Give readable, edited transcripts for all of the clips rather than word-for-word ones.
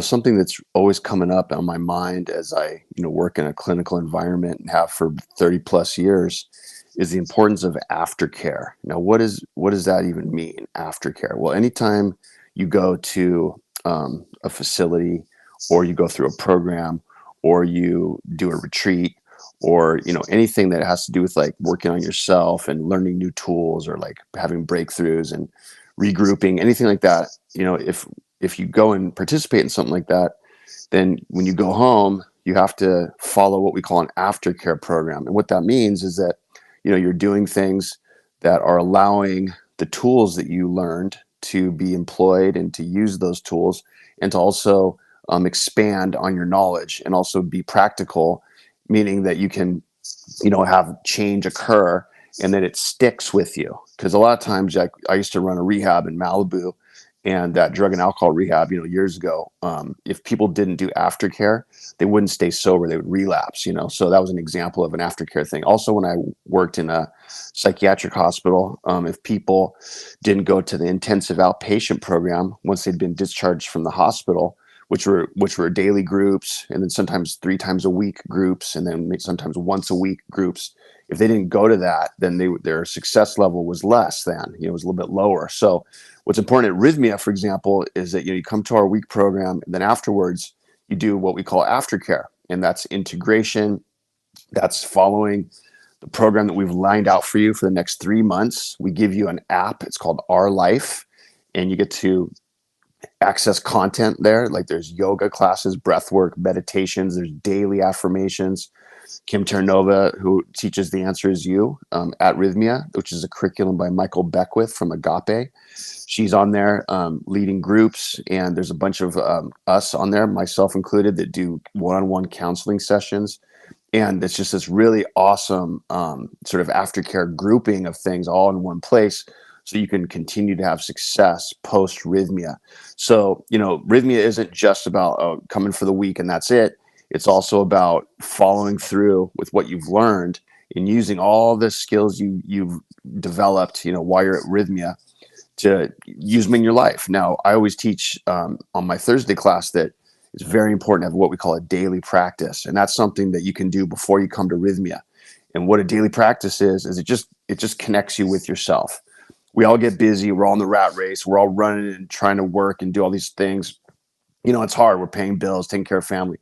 Something that's always coming up on my mind as I, work in a clinical environment and have for 30 plus years is the importance of aftercare. Now, what does that even mean, aftercare? Well, anytime you go to a facility, or you go through a program, or you do a retreat, or anything that has to do with like working on yourself and learning new tools, or like having breakthroughs and regrouping, anything like that, if you go and participate in something like that, then when you go home, you have to follow what we call an aftercare program. And what that means is that, you're doing things that are allowing the tools that you learned to be employed, and to use those tools, and to also expand on your knowledge, and also be practical, meaning that you can, have change occur, and that it sticks with you. Because a lot of times, I used to run a rehab in Malibu, and that drug and alcohol rehab, years ago, if people didn't do aftercare, they wouldn't stay sober, they would relapse. So that was an example of an aftercare thing. Also, when I worked in a psychiatric hospital, if people didn't go to the intensive outpatient program once they'd been discharged from the hospital, which were daily groups, and then sometimes 3 times a week groups, and then sometimes once a week groups. If they didn't go to that, then their success level was less than, it was a little bit lower. So what's important at Rythmia, for example, is that you come to our week program, and then afterwards you do what we call aftercare, and that's integration. That's following the program that we've lined out for you for the next 3 months. We give you an app. It's called Our Life, and you get to access content there. Like, there's yoga classes, breath work, meditations. There's daily affirmations. Kim Terranova, who teaches The Answer Is You at Rythmia, which is a curriculum by Michael Beckwith from Agape. She's on there leading groups, and there's a bunch of us on there, myself included, that do one-on-one counseling sessions. And it's just this really awesome sort of aftercare grouping of things all in one place, so you can continue to have success post Rythmia. So, Rythmia isn't just about coming for the week and that's it. It's also about following through with what you've learned, and using all the skills you've developed, while you're at Rythmia, to use them in your life. Now, I always teach on my Thursday class that it's very important to have what we call a daily practice, and that's something that you can do before you come to Rythmia. And what a daily practice is it just connects you with yourself. We all get busy. We're all in the rat race. We're all running and trying to work and do all these things. It's hard. We're paying bills, taking care of family.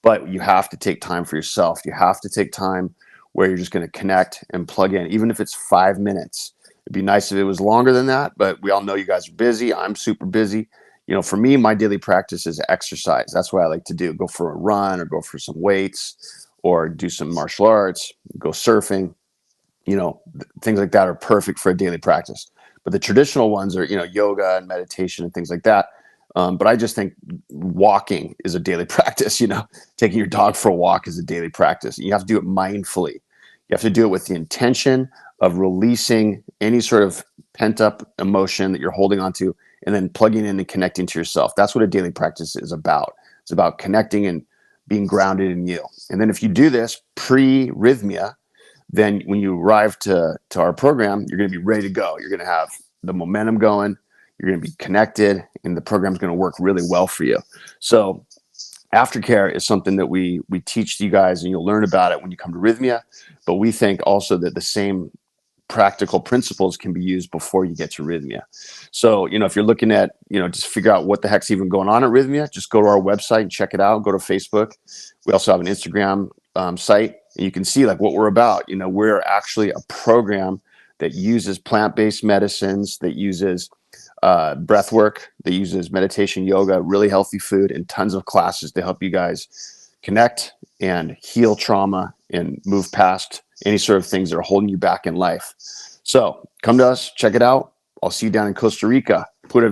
But you have to take time for yourself. You have to take time where you're just going to connect and plug in, even if it's 5 minutes. It'd be nice if it was longer than that, but we all know you guys are busy. I'm super busy. For me, my daily practice is exercise. That's what I like to do. Go for a run, or go for some weights, or do some martial arts, go surfing. Things like that are perfect for a daily practice. But the traditional ones are, yoga and meditation and things like that. But I just think walking is a daily practice. Taking your dog for a walk is a daily practice. You have to do it mindfully. You have to do it with the intention of releasing any sort of pent up emotion that you're holding onto, and then plugging in and connecting to yourself. That's what a daily practice is about. It's about connecting and being grounded in you. And then if you do this pre-Rythmia, then when you arrive to our program, you're going to be ready to go. You're going to have the momentum going. You're going to be connected, and the program's going to work really well for you. So aftercare is something that we teach you guys, and you'll learn about it when you come to Rythmia. But we think also that the same practical principles can be used before you get to Rythmia. So, if you're looking at, just figure out what the heck's even going on at Rythmia, just go to our website and check it out. Go to Facebook. We also have an Instagram site, and you can see like what we're about. We're actually a program that uses plant-based medicines, that uses breath work, that uses meditation, yoga, really healthy food, and tons of classes to help you guys connect and heal trauma and move past any sort of things that are holding you back in life. So come to us, check it out. I'll see you down in Costa Rica. Put a